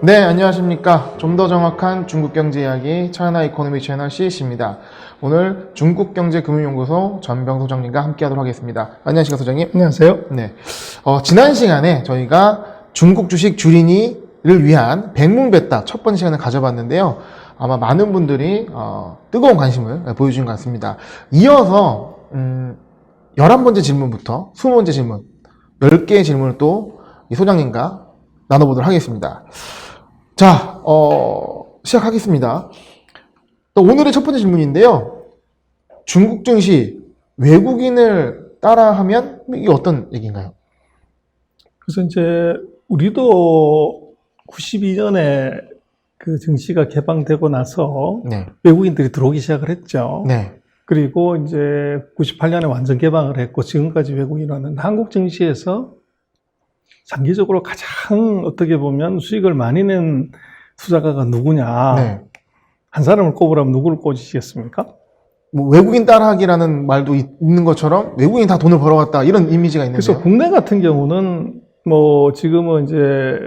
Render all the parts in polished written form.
네, 안녕하십니까. 좀 더 정확한 중국 경제 이야기 차이나 이코노미 채널 CS입니다. 오늘 중국경제금융연구소 전병 소장님과 함께하도록 하겠습니다. 안녕하십니까, 소장님. 안녕하세요. 네, 지난 시간에 저희가 중국 주식 줄이니를 위한 백문백답 첫 번째 시간을 가져봤는데요. 아마 많은 분들이 뜨거운 관심을 보여주신 것 같습니다. 이어서 11번째 질문부터 20번째 질문, 10개의 질문을 또 이 소장님과 나눠보도록 하겠습니다. 자, 시작하겠습니다. 또 오늘의 첫 번째 질문인데요. 중국 증시 외국인을 따라하면 이게 어떤 얘기인가요? 그래서 이제 우리도 92년에 그 증시가 개방되고 나서 네. 외국인들이 들어오기 시작을 했죠. 네. 그리고 이제 98년에 완전 개방을 했고 지금까지 외국인은 한국 증시에서 장기적으로 가장 어떻게 보면 수익을 많이 낸 투자가가 누구냐. 네. 한 사람을 꼽으라면 누구를 꼽으시겠습니까? 뭐 외국인 따라하기라는 말도 있는 것처럼 외국인 다 돈을 벌어갔다 이런 이미지가 있는데요. 그래서 국내 같은 경우는 뭐 지금은 이제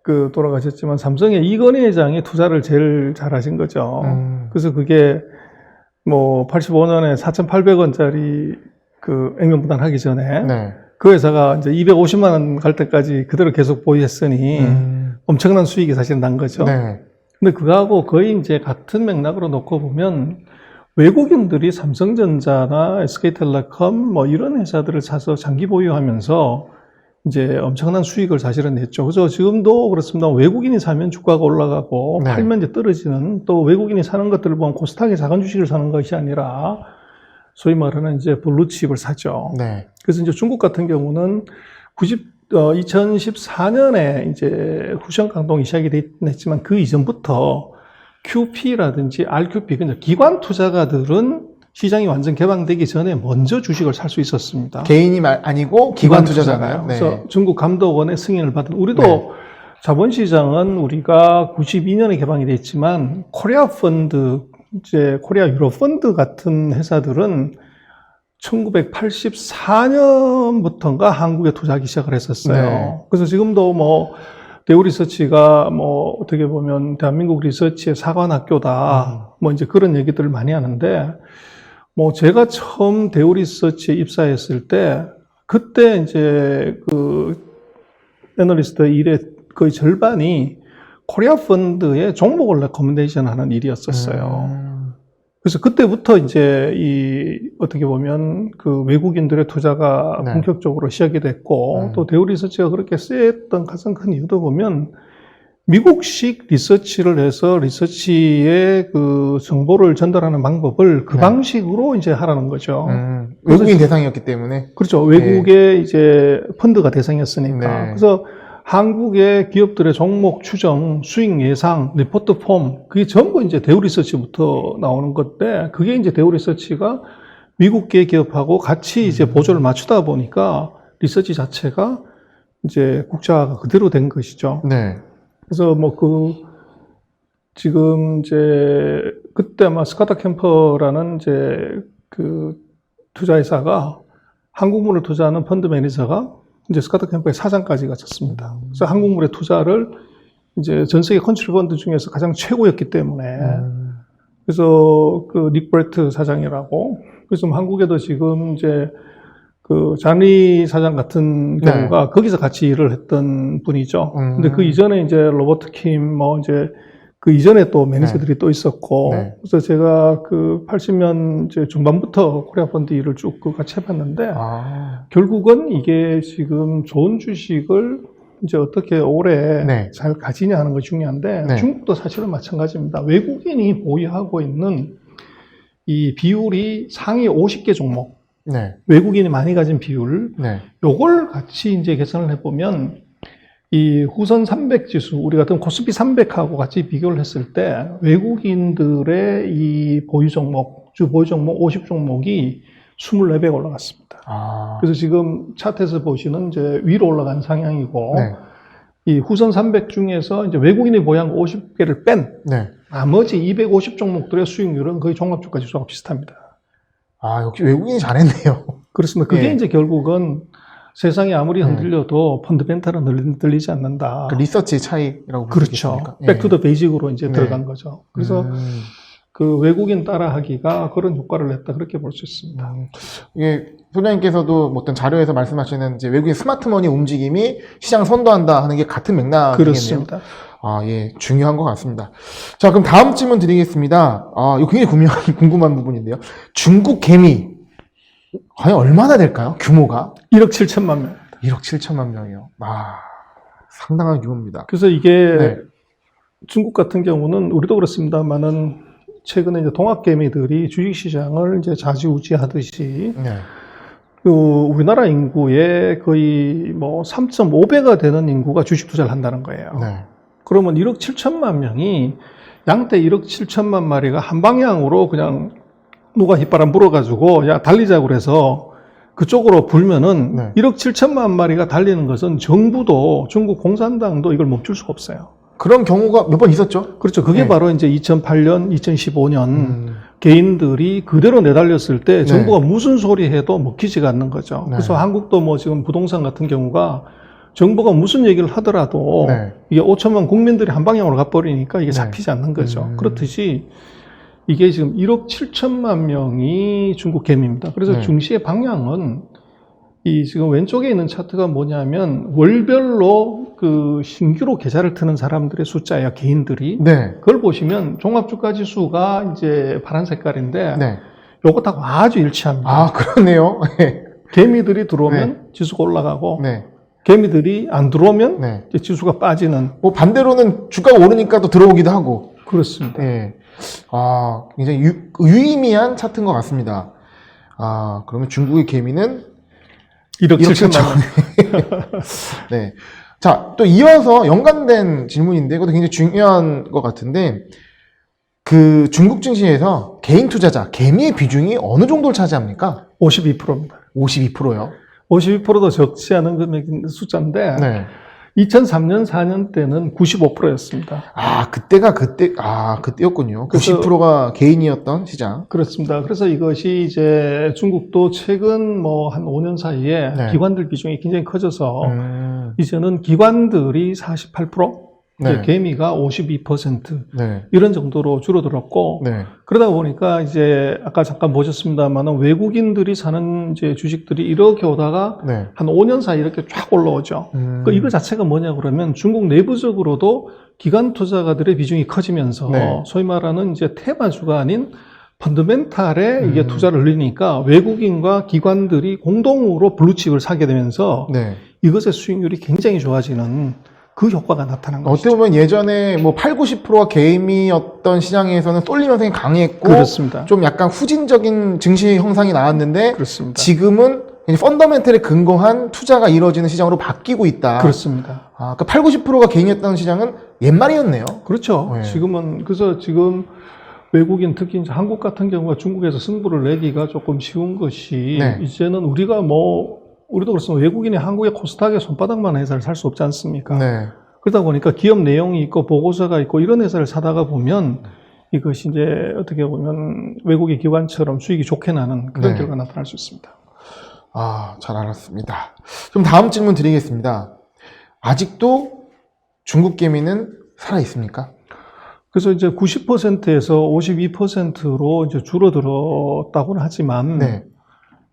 그 돌아가셨지만 삼성의 이건희 회장이 투자를 제일 잘하신 거죠. 그래서 그게 뭐 85년에 4,800원짜리 그 액면부단 하기 전에 네. 그 회사가 이제 250만 원 갈 때까지 그대로 계속 보유했으니 엄청난 수익이 사실 난 거죠. 네. 근데 그거하고 거의 이제 같은 맥락으로 놓고 보면 외국인들이 삼성전자나 SK텔레콤 뭐 이런 회사들을 사서 장기 보유하면서 이제 엄청난 수익을 사실은 냈죠. 그래서 지금도 그렇습니다. 외국인이 사면 주가가 올라가고 네. 팔면 이제 떨어지는, 또 외국인이 사는 것들을 보면 코스닥의 작은 주식을 사는 것이 아니라 소위 말하는 이제 블루칩을 사죠. 네. 그래서 이제 중국 같은 경우는 2014년에 이제 후션 강동이 시작이 됐지만 그 이전부터 QP라든지 RQP, 그러니까 기관 투자가들은 시장이 완전 개방되기 전에 먼저 주식을 살 수 있었습니다. 개인이 아니고 기관 투자잖아요. 네. 그래서 중국 감독원의 승인을 받은, 우리도 네. 자본시장은 우리가 92년에 개방이 됐지만 코리아 펀드, 이제 코리아 유로 펀드 같은 회사들은 1984년부터인가 한국에 투자하기 시작을 했었어요. 네. 그래서 지금도 뭐 대우 리서치가 뭐 어떻게 보면 대한민국 리서치의 사관학교다, 뭐 이제 그런 얘기들을 많이 하는데, 뭐 제가 처음 대우 리서치에 입사했을 때 그때 이제 그 애널리스트 일의 거의 절반이 코리아 펀드의 종목을 레커멘데이션 하는 일이었었어요. 그래서 그때부터 이제 이 어떻게 보면 그 외국인들의 투자가 네. 본격적으로 시작이 됐고, 또 대우 리서치가 그렇게 셌던 가장 큰 이유도 보면 미국식 리서치를 해서 리서치의 그 정보를 전달하는 방법을 그 네. 방식으로 이제 하라는 거죠. 외국인 대상이었기 때문에. 그렇죠. 외국의 이제 펀드가 대상이었으니까. 네. 그래서 한국의 기업들의 종목 추정, 수익 예상, 리포트 폼, 그게 전부 이제 대우 리서치부터 나오는 건데, 그게 이제 대우 리서치가 미국계 기업하고 같이 이제 보조를 맞추다 보니까 리서치 자체가 이제 국자가 그대로 된 것이죠. 네. 그래서 뭐 지금 이제 그때 아마 스카타 캠퍼라는 이제 그 투자회사가 한국물을 투자하는 펀드 매니저가 이제 스카타 캠퍼의 사장까지 갖췄습니다. 그래서 한국물의 투자를 이제 전 세계 컨트리 펀드 중에서 가장 최고였기 때문에, 그래서 그 닉 브레트 사장이라고, 그래서 한국에도 지금 이제 그 잔리 사장 같은 경우가 거기서 같이 일을 했던 분이죠. 근데 그 이전에 이제 로버트 킴, 뭐 이제 그 이전에 또 매니저들이 또 있었고, 그래서 제가 그 80년 이제 중반부터 코리아 펀드 일을 쭉 같이 해봤는데, 결국은 이게 지금 좋은 주식을 이제 어떻게 오래 잘 가지냐 하는 것이 중요한데, 중국도 사실은 마찬가지입니다. 외국인이 보유하고 있는 이 비율이 상위 50개 종목, 외국인이 많이 가진 비율, 요걸 같이 이제 계산을 해보면 이 후선 300 지수, 우리 같은 코스피 300하고 같이 비교를 했을 때 외국인들의 이 보유 종목, 주 보유 종목 50 종목이 24배 올라갔습니다. 그래서 지금 차트에서 보시는 이제 위로 올라간 상향이고, 이 후선 300 중에서 이제 외국인이 보유한 50개를 뺀 나머지 250 종목들의 수익률은 거의 종합주가 지수와 비슷합니다. 역시 외국인이 잘했네요. 그렇습니다. 그게 이제 결국은 세상이 아무리 흔들려도 펀드멘탈은 흔들리지 않는다. 그 리서치 차이라고 볼 수 그렇죠. 있겠습니까? 예. 백투더 베이직으로 이제 네. 들어간 거죠. 그래서 그 외국인 따라하기가 그런 효과를 냈다 그렇게 볼 수 있습니다. 이게 소장님께서도 뭐 어떤 자료에서 말씀하시는 이제 외국인 스마트머니 움직임이 시장을 선도한다 하는 게 같은 맥락이겠네요. 그렇습니다. 아, 예, 중요한 것 같습니다. 자, 그럼 다음 질문 드리겠습니다. 아, 이거 굉장히 궁금한 부분인데요. 중국 개미 과연 얼마나 될까요? 규모가? 1억 7천만 명. 1억 7천만 명이요. 아, 상당한 규모입니다. 그래서 이게 네. 중국 같은 경우는 우리도 그렇습니다만은 최근에 이제 동학개미들이 주식시장을 이제 좌지우지하듯이 네. 그 우리나라 인구의 거의 뭐 3.5배가 되는 인구가 주식 투자를 한다는 거예요. 네. 그러면 1억 7천만 명이 양떼 1억 7천만 마리가 한 방향으로 그냥 누가 휘바람 불어가지고 야 달리자고 그래서 그쪽으로 불면은 네. 1억 7천만 마리가 달리는 것은 정부도 중국 공산당도 이걸 멈출 수가 없어요. 그런 경우가 몇 번 있었죠? 그렇죠. 그게 네. 바로 이제 2008년, 2015년 개인들이 그대로 내달렸을 때 정부가 무슨 소리 해도 먹히지가 않는 거죠. 네. 그래서 한국도 뭐 지금 부동산 같은 경우가 정부가 무슨 얘기를 하더라도 네. 이게 5천만 국민들이 한 방향으로 가버리니까 이게 네. 잡히지 않는 거죠. 그렇듯이 이게 지금 1억 7천만 명이 중국 개미입니다. 그래서 네. 중시의 방향은 이 지금 왼쪽에 있는 차트가 뭐냐면 월별로 그 신규로 계좌를 트는 사람들의 숫자예요. 개인들이. 네. 그걸 보시면 종합주가지수가 이제 파란 색깔인데 네. 요것하고 아주 일치합니다. 아, 그러네요. 네. 개미들이 들어오면 지수가 올라가고 네. 개미들이 안 들어오면 네. 이제 지수가 빠지는. 뭐 반대로는 주가가 오르니까 또 들어오기도 하고. 그렇습니다. 네. 아, 굉장히 유의미한 차트인 것 같습니다. 아, 그러면 중국의 개미는 1억 7천만 명. 네. 자, 또 이어서 연관된 질문인데, 이것도 굉장히 중요한 것 같은데, 그 중국 증시에서 개인 투자자, 개미의 비중이 어느 정도를 차지합니까? 52%입니다. 52%요. 52%도 적지 않은 금액 숫자인데 네. 2003년, 4년 때는 95%였습니다. 아, 그때였군요. 그래서- 90%가 개인이었던 시장. 그렇습니다. 그래서 이것이 이제 중국도 최근 뭐 한 5년 사이에 네. 기관들 비중이 굉장히 커져서 음, 이제는 기관들이 48%, 네. 이제 개미가 52% 네. 이런 정도로 줄어들었고 네. 그러다 보니까 이제 아까 잠깐 보셨습니다만은 외국인들이 사는 이제 주식들이 이렇게 오다가 네. 한 5년 사이 이렇게 쫙 올라오죠. 그 이거 자체가 뭐냐 그러면 중국 내부적으로도 기관 투자가들의 비중이 커지면서 네. 소위 말하는 이제 테마주가 아닌 펀드멘탈에 이게 투자를 늘리니까 외국인과 기관들이 공동으로 블루칩을 사게 되면서 네. 이것의 수익률이 굉장히 좋아지는 그 효과가 나타난 어떻게 것이죠. 보면 예전에 뭐 8, 90%가 개미였던 시장에서는 쏠림 현상이 강했고, 그렇습니다. 좀 약간 후진적인 증시 형상이 나왔는데, 그렇습니다. 지금은 펀더멘털에 근거한 투자가 이루어지는 시장으로 바뀌고 있다. 그렇습니다. 아, 그 8, 90%가 개인이었던 시장은 옛말이었네요. 그렇죠. 네. 지금은 그래서 지금 외국인 특히 이제 한국 같은 경우가 중국에서 승부를 내기가 조금 쉬운 것이 네. 이제는 우리가 뭐 우리도 그렇습니다. 외국인이 한국의 코스닥에 손바닥만 회사를 살 수 없지 않습니까? 네. 그러다 보니까 기업 내용이 있고 보고서가 있고 이런 회사를 사다가 보면 이것이 이제 어떻게 보면 외국의 기관처럼 수익이 좋게 나는 그런 네. 결과가 나타날 수 있습니다. 아, 잘 알았습니다. 그럼 다음 질문 드리겠습니다. 아직도 중국 개미는 살아 있습니까? 그래서 이제 90%에서 52%로 이제 줄어들었다고는 하지만 네.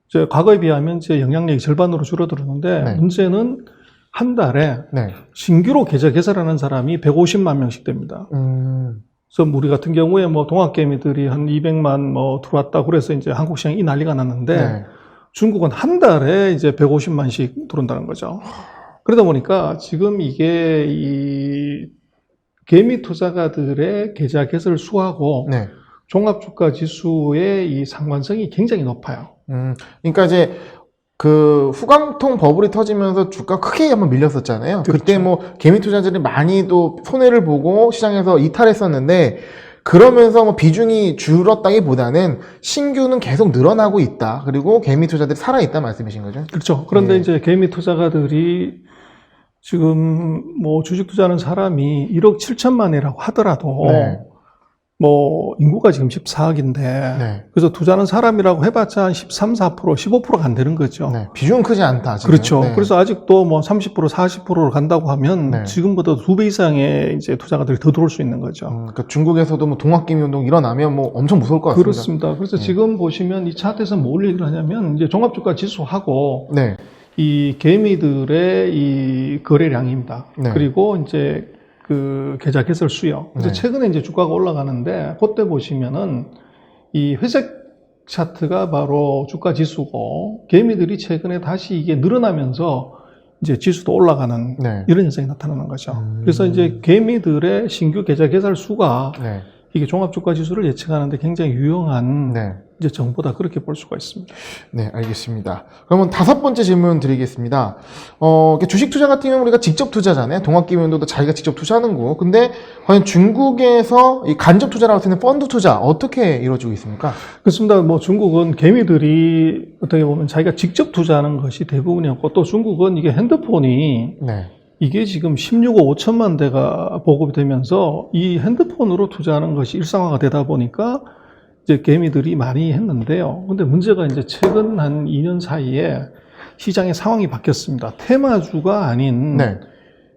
이제 과거에 비하면 이제 영향력이 절반으로 줄어들었는데 네. 문제는 한 달에 네. 신규로 계좌 개설하는 사람이 150만 명씩 됩니다. 그래서 우리 같은 경우에 뭐 동학개미들이 한 200만 뭐 들어왔다 그래서 이제 한국 시장이 이 난리가 났는데 네. 중국은 한 달에 이제 150만씩 들어온다는 거죠. 그러다 보니까 지금 이게 이 개미 투자가들의 계좌 개설 수하고 네. 종합주가 지수의 이 상관성이 굉장히 높아요. 그러니까 이제 그 후광통 버블이 터지면서 주가 크게 한번 밀렸었잖아요. 그렇죠. 그때 뭐 개미 투자자들이 많이도 손해를 보고 시장에서 이탈했었는데 그러면서 뭐 비중이 줄었다기보다는 신규는 계속 늘어나고 있다. 그리고 개미 투자들이 살아 있다 말씀이신 거죠? 그렇죠. 그런데 네. 이제 개미 투자가들이 지금 뭐 주식 투자하는 사람이 1억 7천만이라고 하더라도 네. 뭐 인구가 지금 14억인데 네. 그래서 투자하는 사람이라고 해봤자 한 13, 4%, 15%가 안 되는 거죠. 네. 비중은 크지 않다. 지금. 그렇죠. 네. 그래서 아직도 뭐 30%, 40%를 간다고 하면 네. 지금보다 2배 이상의 이제 투자가들이 더 들어올 수 있는 거죠. 그러니까 중국에서도 뭐 동학개미 운동 일어나면 뭐 엄청 무서울 것 같습니다. 그렇습니다. 그래서 지금 보시면 이 차트에서 뭘 얘기를 하냐면 이제 종합주가 지수하고 네. 이 개미들의 이 거래량입니다. 네. 그리고 이제 그 계좌 개설 수요. 그래서 네. 최근에 이제 주가가 올라가는데 그때 보시면은 이 회색 차트가 바로 주가 지수고 개미들이 최근에 다시 이게 늘어나면서 이제 지수도 올라가는 네. 이런 현상이 나타나는 거죠. 그래서 이제 개미들의 신규 계좌 개설 수가 네. 이게 종합주가 지수를 예측하는데 굉장히 유용한 네. 이제 정보다 그렇게 볼 수가 있습니다. 네, 알겠습니다. 그러면 5번째 질문 드리겠습니다. 주식 투자 같은 경우는 우리가 직접 투자잖아요. 동학개미운동도 자기가 직접 투자하는 거. 근데 과연 중국에서 이 간접 투자라고 할 수 있는 펀드 투자 어떻게 이루어지고 있습니까? 그렇습니다. 뭐 중국은 개미들이 어떻게 보면 자기가 직접 투자하는 것이 대부분이었고 또 중국은 이게 핸드폰이 네. 이게 지금 16억 5천만 대가 보급이 되면서 이 핸드폰으로 투자하는 것이 일상화가 되다 보니까 이제 개미들이 많이 했는데요. 근데 문제가 이제 최근 한 2년 사이에 시장의 상황이 바뀌었습니다. 테마주가 아닌 네.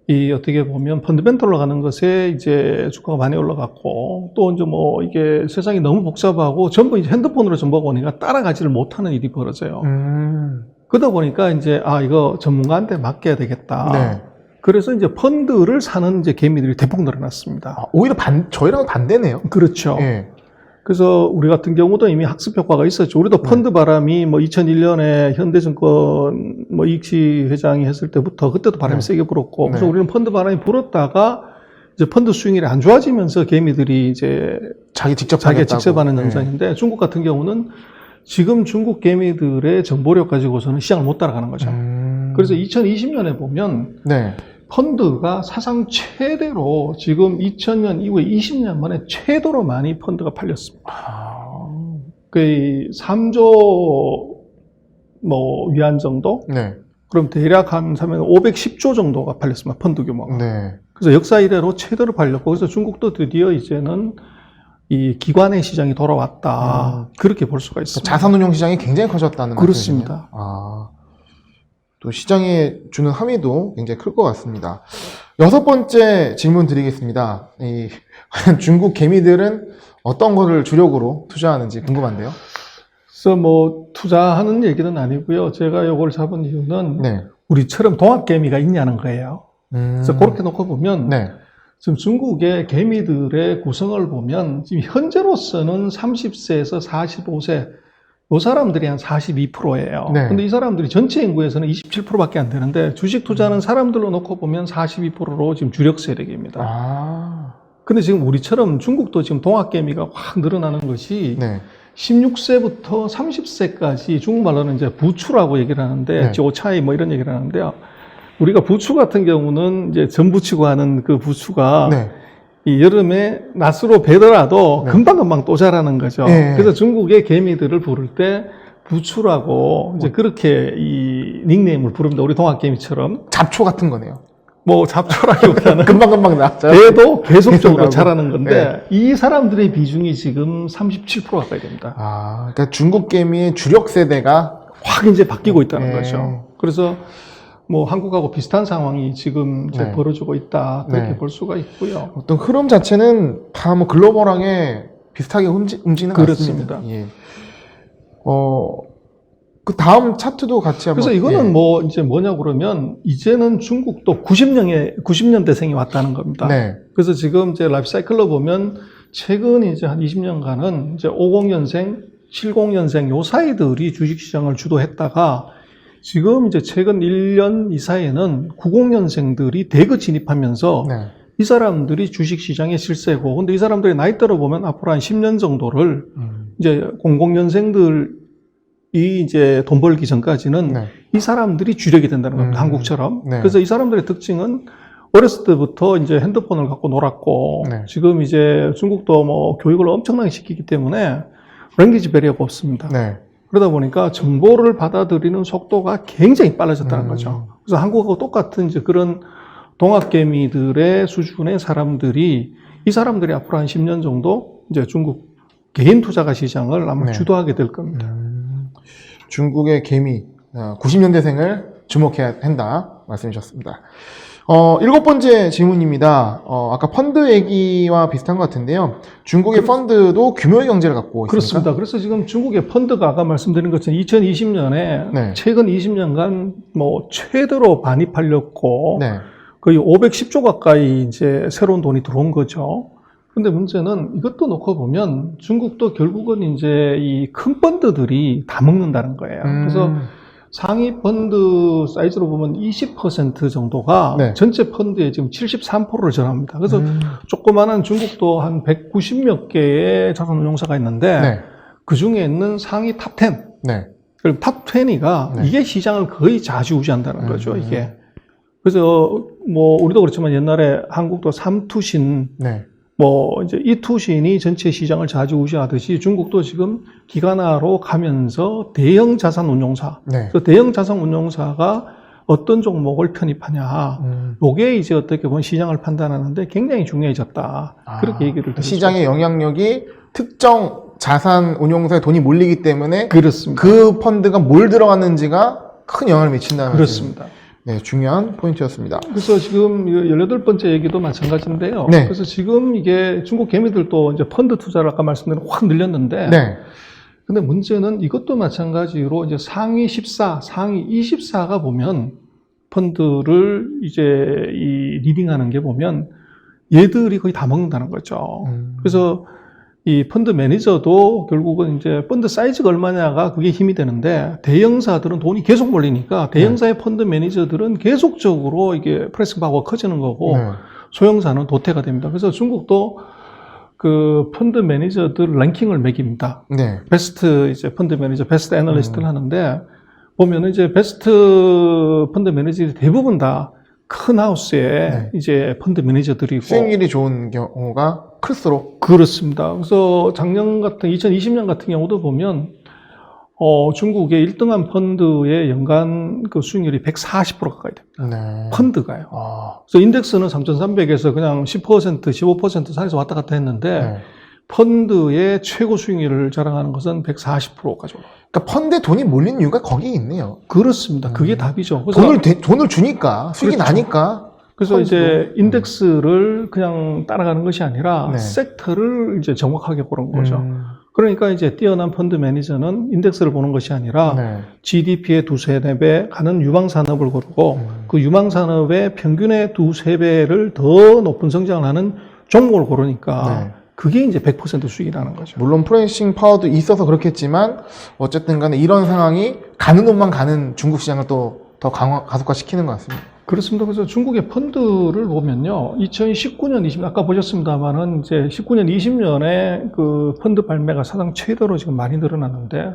이 어떻게 보면 펀드멘털로 가는 것에 이제 주가가 많이 올라갔고 또 이제 뭐 이게 세상이 너무 복잡하고 전부 이제 핸드폰으로 정보가 오니까 따라가지를 못하는 일이 벌어져요. 그러다 보니까 이제 이거 전문가한테 맡겨야 되겠다. 네. 그래서 이제 펀드를 사는 이제 개미들이 대폭 늘어났습니다. 오히려 저희랑 반대네요. 그렇죠. 네. 그래서 우리 같은 경우도 이미 학습 효과가 있었죠. 우리도 펀드 바람이 뭐 2001년에 현대증권 뭐 이익시 회장이 했을 때부터 그때도 바람이 세게 불었고, 그래서 우리는 펀드 바람이 불었다가 이제 펀드 수익률이 안 좋아지면서 개미들이 이제 자기가 직접 하는 현상인데 중국 같은 경우는 지금 중국 개미들의 정보력 가지고서는 시장을 못 따라가는 거죠. 그래서 2020년에 보면 펀드가 사상 최대로 지금 2000년 이후에 20년 만에 최대로 많이 펀드가 팔렸습니다. 거의 3조 뭐 위안 정도? 그럼 대략 한 510조 정도가 팔렸습니다. 펀드 규모가. 그래서 역사 이래로 최대로 팔렸고, 그래서 중국도 드디어 이제는 이 기관의 시장이 돌아왔다. 그렇게 볼 수가 있습니다. 자산운용 시장이 굉장히 커졌다는 그렇습니다. 말씀이시네요. 또 시장에 주는 함의도 굉장히 클 것 같습니다. 6번째 질문 드리겠습니다. 중국 개미들은 어떤 거를 주력으로 투자하는지 궁금한데요. 그래서 뭐 투자하는 얘기는 아니고요. 제가 이걸 잡은 이유는 우리처럼 동학개미가 있냐는 거예요. 그래서 그렇게 놓고 보면 지금 중국의 개미들의 구성을 보면 지금 현재로서는 30세에서 45세 이 사람들이 한 42%예요. 근데 이 사람들이 전체 인구에서는 27%밖에 안 되는데 주식 투자하는 사람들로 놓고 보면 42%로 지금 주력 세력입니다. 근데 지금 우리처럼 중국도 지금 동학개미가 확 늘어나는 것이 16세부터 30세까지 중국말로는 이제 부추라고 얘기를 하는데 오차이 뭐 이런 얘기를 하는데요. 우리가 부추 같은 경우는 이제 전부치고 하는 그 부추가 이 여름에 낫으로 베더라도 금방금방 또 자라는 거죠. 그래서 중국의 개미들을 부를 때 부추라고 이제 그렇게 이 닉네임을 부릅니다. 우리 동학개미처럼. 잡초 같은 거네요. 뭐 잡초라기보다는 금방금방 나죠. 배도 계속적으로 자라는 건데 이 사람들의 비중이 지금 37% 가까이 됩니다. 그러니까 중국 개미의 주력 세대가 확 이제 바뀌고 있다는 거죠. 그래서 뭐 한국하고 비슷한 상황이 지금 이제 벌어지고 있다 그렇게 볼 수가 있고요. 어떤 흐름 자체는 다 뭐 글로벌하게 비슷하게 움직이는 것 같습니다. 그 다음 차트도 같이 한번. 그래서 이거는 뭐 이제 뭐냐 그러면 이제는 중국도 90년대생이 왔다는 겁니다. 그래서 지금 이제 라이프 사이클로 보면 최근 이제 한 20년간은 이제 50년생, 70년생 요 사이들이 주식시장을 주도했다가 지금 이제 최근 1년 이 사이에는 90년생들이 대거 진입하면서 이 사람들이 주식시장의 실세고, 근데 이 사람들의 나이대로 보면 앞으로 한 10년 정도를 이제 00년생들이 이제 돈 벌기 전까지는 이 사람들이 주력이 된다는 겁니다. 한국처럼. 그래서 이 사람들의 특징은 어렸을 때부터 이제 핸드폰을 갖고 놀았고, 지금 이제 중국도 뭐 교육을 엄청나게 시키기 때문에 랭귀지 배리어가 없습니다. 그러다 보니까 정보를 받아들이는 속도가 굉장히 빨라졌다는 거죠. 그래서 한국하고 똑같은 이제 그런 동학개미들의 수준의 사람들이 이 사람들이 앞으로 한 10년 정도 이제 중국 개인 투자가 시장을 아마 네. 주도하게 될 겁니다. 중국의 개미 90년대생을 주목해야 한다 말씀이셨습니다. 7번째 질문입니다. 아까 펀드 얘기와 비슷한 것 같은데요. 중국의 펀드도 규모의 경제를 갖고 있습니까? 그렇습니다. 그래서 지금 중국의 펀드가 아까 말씀드린 것처럼 2020년에 네. 최근 20년간 뭐 최대로 많이 팔렸고 네. 거의 510조 가까이 이제 새로운 돈이 들어온 거죠. 근데 문제는 이것도 놓고 보면 중국도 결국은 이제 이 큰 펀드들이 다 먹는다는 거예요. 그래서 상위 펀드 사이즈로 보면 20% 정도가 네. 전체 펀드의 지금 73%를 전합니다. 그래서 조그마한 중국도 한 190몇 개의 자산운용사가 있는데 네. 그 중에 있는 상위 탑 10, 네. 그리고 탑 20가 네. 이게 시장을 거의 좌지우지한다는 거죠, 이게. 그래서 뭐 우리도 그렇지만 옛날에 한국도 삼투신 네. 뭐 이제 이 투신이 전체 시장을 좌지우지하듯이 중국도 지금 기관화로 가면서 대형 자산 운용사, 네. 그래서 대형 자산 운용사가 어떤 종목을 편입하냐, 요게 이제 어떻게 보면 시장을 판단하는데 굉장히 중요해졌다. 그렇게 얘기를 드렸죠. 시장의 영향력이 특정 자산 운용사에 돈이 몰리기 때문에 그렇습니다. 그 펀드가 뭘 들어갔는지가 큰 영향을 미친다는 그렇습니다. 네, 중요한 포인트였습니다. 그래서 지금 18번째 얘기도 마찬가지인데요. 네. 그래서 지금 이게 중국 개미들도 이제 펀드 투자를 아까 말씀드린 확 늘렸는데, 네. 근데 문제는 이것도 마찬가지로 이제 상위 14, 상위 24가 보면 펀드를 이제 이 리딩하는 게 보면 얘들이 거의 다 먹는다는 거죠. 그래서 이 펀드 매니저도 결국은 이제 펀드 사이즈가 얼마냐가 그게 힘이 되는데 대형사들은 돈이 계속 몰리니까 대형사의 펀드 매니저들은 계속적으로 이게 프레싱 파워가 커지는 거고 네. 소형사는 도태가 됩니다. 그래서 중국도 그 펀드 매니저들 랭킹을 매깁니다. 네. 베스트 이제 펀드 매니저, 베스트 애널리스트를 하는데 보면은 이제 베스트 펀드 매니저들이 대부분 다 큰 하우스의 네. 이제 펀드 매니저들이고 수익률이 좋은 경우가 클수록 그렇습니다. 그래서 작년 같은 2020년 같은 경우도 보면 중국의 1등한 펀드의 연간 그 수익률이 140% 가까이 됩니다. 네. 펀드가요. 그래서 인덱스는 3,300에서 그냥 10%, 15% 산에서 왔다 갔다 했는데 네. 펀드의 최고 수익률을 자랑하는 것은 140%까지 올라요. 그러니까 펀드에 돈이 몰린 이유가 거기에 있네요. 그렇습니다. 그게 답이죠. 그래서 돈을 주니까 수익이 그렇죠. 나니까. 그래서 펀드도. 이제 인덱스를 그냥 따라가는 것이 아니라 네. 섹터를 이제 정확하게 보는 거죠. 그러니까 이제 뛰어난 펀드 매니저는 인덱스를 보는 것이 아니라 네. GDP의 2~3배 가는 유망산업을 고르고 그 유망산업의 평균의 2~3배를 더 높은 성장을 하는 종목을 고르니까 네. 그게 이제 100% 수익이라는 거죠. 물론 프레싱 파워도 있어서 그렇겠지만 어쨌든 간에 이런 상황이 가는 돈만 가는 중국 시장을 또 더 가속화시키는 것 같습니다. 그렇습니다. 그래서 중국의 펀드를 보면요. 2019년, 20년, 아까 보셨습니다만은 이제 19년, 20년에 그 펀드 발매가 사상 최대로 지금 많이 늘어났는데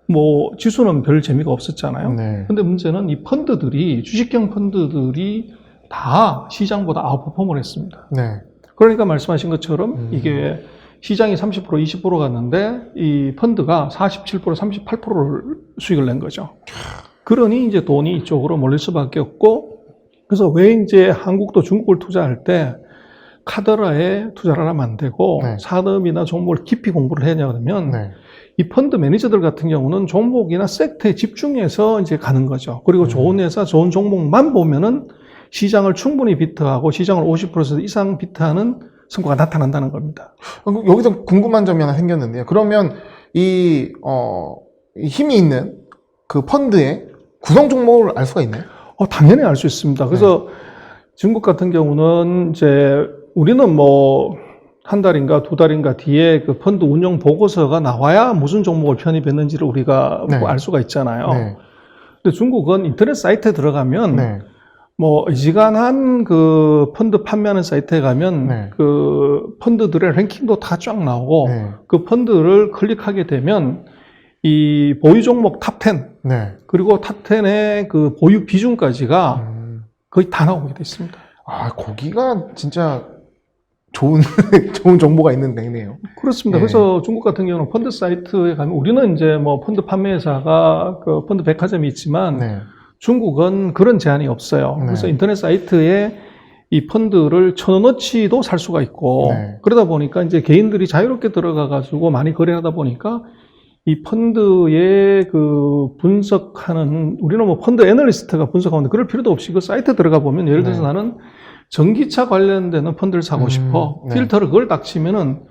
뭐 지수는 별 재미가 없었잖아요. 네. 근데 문제는 이 펀드들이, 주식형 펀드들이 다 시장보다 아웃퍼폼을 했습니다. 네. 그러니까 말씀하신 것처럼 이게 시장이 30%, 20% 갔는데 이 펀드가 47%, 38%를 수익을 낸 거죠. 그러니 이제 돈이 이쪽으로 몰릴 수밖에 없고, 그래서 왜 이제 한국도 중국을 투자할 때 카더라에 투자를 하면 안 되고 네. 산업이나 종목을 깊이 공부를 해야 하냐면 네. 이 펀드 매니저들 같은 경우는 종목이나 섹터에 집중해서 이제 가는 거죠. 그리고 좋은 회사, 좋은 종목만 보면은 시장을 충분히 비트하고 시장을 50% 이상 비트하는 성과가 나타난다는 겁니다. 여기서 궁금한 점이 하나 생겼는데요. 그러면 이 힘이 있는 그 펀드의 구성 종목을 알 수가 있나요? 당연히 알 수 있습니다. 그래서 중국 같은 경우는 이제 우리는 뭐 한 달인가 두 달인가 뒤에 그 펀드 운영 보고서가 나와야 무슨 종목을 편입했는지를 우리가 네. 뭐 알 수가 있잖아요. 네. 근데 중국은 인터넷 사이트에 들어가면 네. 뭐 어지간한 그 펀드 판매하는 사이트에 가면 네. 그 펀드들의 랭킹도 다 쫙 나오고 네. 그 펀드를 클릭하게 되면 이 보유 종목 탑 10 네. 그리고 탑 10의 그 보유 비중까지가 거의 다 나오게 돼 있습니다. 거기가 진짜 좋은 정보가 있는 데네요. 그렇습니다. 네. 그래서 중국 같은 경우는 펀드 사이트에 가면 우리는 이제 뭐 펀드 판매회사가 그 펀드 백화점이 있지만 네. 중국은 그런 제한이 없어요. 네. 그래서 인터넷 사이트에 이 펀드를 1,000원어치도 살 수가 있고, 네. 그러다 보니까 이제 개인들이 자유롭게 들어가가지고 많이 거래하다 보니까 이 펀드의 그 분석하는, 우리는 뭐 펀드 애널리스트가 분석하는데 그럴 필요도 없이 그 사이트 들어가 보면 예를 들어서 네. 나는 전기차 관련되는 펀드를 사고 싶어. 네. 필터를 그걸 딱 치면은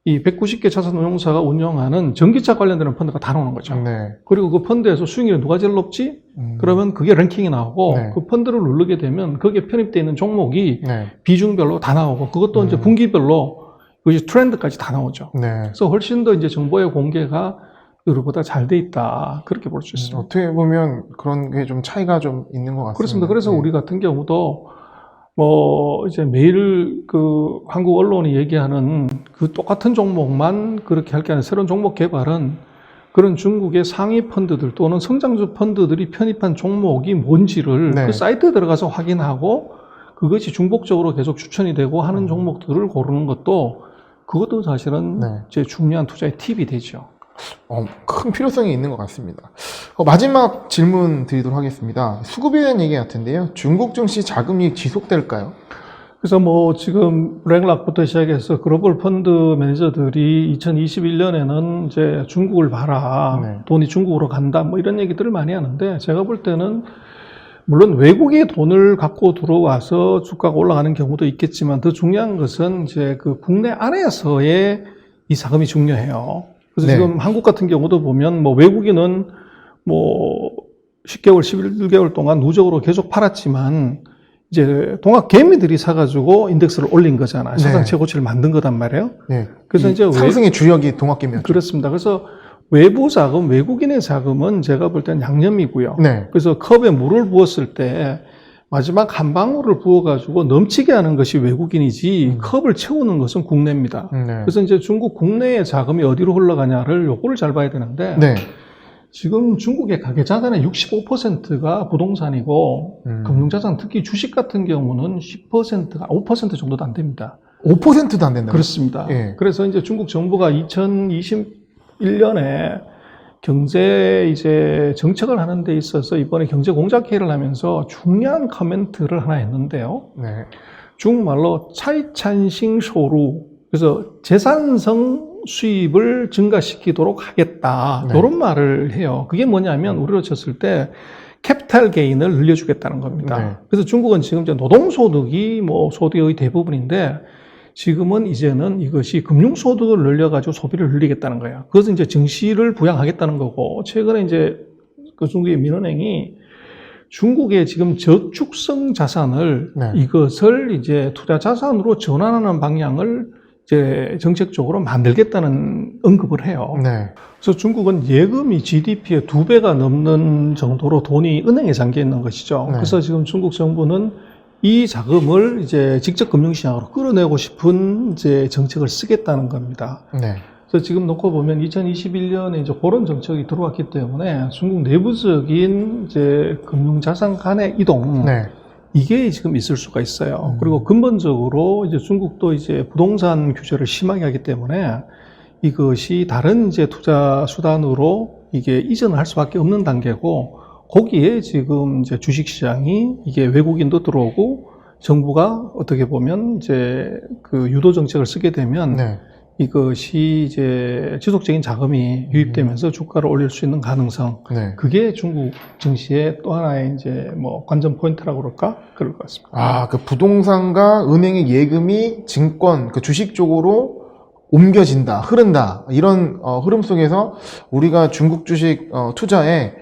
이 190개 자산운용사가 운영하는 전기차 관련되는 펀드가 다 나오는 거죠. 네. 그리고 그 펀드에서 수익률이 누가 제일 높지? 그러면 그게 랭킹이 나오고 네. 그 펀드를 누르게 되면 거기에 편입되어 있는 종목이 네. 비중별로 다 나오고 그것도 이제 분기별로 그 트렌드까지 다 나오죠. 네. 그래서 훨씬 더 이제 정보의 공개가 이거보다 잘 돼 있다. 그렇게 볼 수 있습니다. 어떻게 보면 그런 게 좀 차이가 좀 있는 것 같습니다. 그렇습니다. 그래서 네. 우리 같은 경우도 뭐 이제 매일 그 한국 언론이 얘기하는 그 똑같은 종목만 그렇게 할 게 아니라 새로운 종목 개발은 그런 중국의 상위 펀드들 또는 성장주 펀드들이 편입한 종목이 뭔지를 네. 그 사이트에 들어가서 확인하고 그것이 중복적으로 계속 추천이 되고 하는 종목들을 고르는 것도 그것도 사실은 네. 제 중요한 투자의 팁이 되죠. 큰 필요성이 있는 것 같습니다. 마지막 질문 드리도록 하겠습니다. 수급에 대한 얘기 같은데요. 중국 증시 자금이 지속될까요? 그래서 뭐 지금 랭락부터 시작해서 글로벌 펀드 매니저들이 2021년에는 이제 중국을 봐라. 네. 돈이 중국으로 간다. 뭐 이런 얘기들을 많이 하는데 제가 볼 때는 물론 외국의 돈을 갖고 들어와서 주가가 올라가는 경우도 있겠지만 더 중요한 것은 이제 그 국내 안에서의 이 자금이 중요해요. 그래서 네. 지금 한국 같은 경우도 보면 뭐 외국인은 뭐 10개월, 11개월 동안 누적으로 계속 팔았지만 이제 동학 개미들이 사가지고 인덱스를 올린 거잖아요. 사상 네. 최고치를 만든 거단 말이에요. 네. 그래서 이제 상승의 주역이 동학개미였죠. 그렇습니다. 그래서 외부 자금, 외국인의 자금은 제가 볼 때는 양념이고요. 네. 그래서 컵에 물을 부었을 때 마지막 한 방울을 부어가지고 넘치게 하는 것이 외국인이지 컵을 채우는 것은 국내입니다. 네. 그래서 이제 중국 국내의 자금이 어디로 흘러가냐를 요거를 잘 봐야 되는데 네. 지금 중국의 가계 자산의 65%가 부동산이고 금융자산 특히 주식 같은 경우는 10%가 5% 정도도 안 됩니다. 5%도 안 된다고요? 그렇습니다. 예. 그래서 이제 중국 정부가 2021년에 경제 이제 정책을 하는 데 있어서 이번에 경제 공작회의를 하면서 중요한 커멘트를 하나 했는데요. 네. 중국말로 차이찬싱 소루, 그래서 재산성 수입을 증가시키도록 하겠다. 네. 이런 말을 해요. 그게 뭐냐면 우리로 쳤을 때 캐피탈 게인을 늘려주겠다는 겁니다. 네. 그래서 중국은 지금 이제 노동소득이 뭐 소득의 대부분인데 지금은 이제는 이것이 금융소득을 늘려가지고 소비를 늘리겠다는 거예요. 그것은 이제 증시를 부양하겠다는 거고, 최근에 이제 그 중국의 민은행이 중국의 지금 저축성 자산을 네. 이것을 이제 투자 자산으로 전환하는 방향을 이제 정책적으로 만들겠다는 언급을 해요. 네. 그래서 중국은 예금이 GDP의 2배가 넘는 정도로 돈이 은행에 잠겨 있는 것이죠. 네. 그래서 지금 중국 정부는 이 자금을 이제 직접 금융시장으로 끌어내고 싶은 이제 정책을 쓰겠다는 겁니다. 네. 그래서 지금 놓고 보면 2021년에 이제 그런 정책이 들어왔기 때문에 중국 내부적인 이제 금융자산 간의 이동, 네. 이게 지금 있을 수가 있어요. 그리고 근본적으로 이제 중국도 이제 부동산 규제를 심하게 하기 때문에 이것이 다른 이제 투자 수단으로 이게 이전을 할 수밖에 없는 단계고, 거기에 지금 이제 주식시장이 이게 외국인도 들어오고 정부가 어떻게 보면 이제 그 유도 정책을 쓰게 되면 네. 이것이 이제 지속적인 자금이 유입되면서 주가를 올릴 수 있는 가능성. 네. 그게 중국 증시의 또 하나의 이제 뭐 관전 포인트라고 그럴까? 그럴 것 같습니다. 아, 그 부동산과 은행의 예금이 증권, 그 주식 쪽으로 옮겨진다, 흐른다. 이런 흐름 속에서 우리가 중국 주식 투자에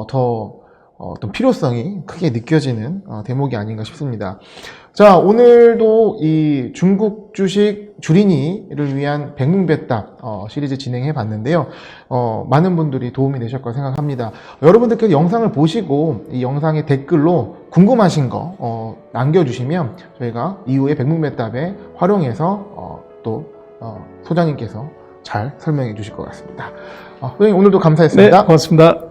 더 어떤 필요성이 크게 느껴지는 대목이 아닌가 싶습니다. 자, 오늘도 이 중국 주식 주린이를 위한 백문배답 시리즈 진행해 봤는데요. 많은 분들이 도움이 되셨을 거라 생각합니다. 여러분들께서 영상을 보시고 이 영상의 댓글로 궁금하신 거 남겨주시면 저희가 이후에 백문배답에 활용해서 또 소장님께서 잘 설명해 주실 것 같습니다. 선생님 오늘도 감사했습니다. 네, 고맙습니다.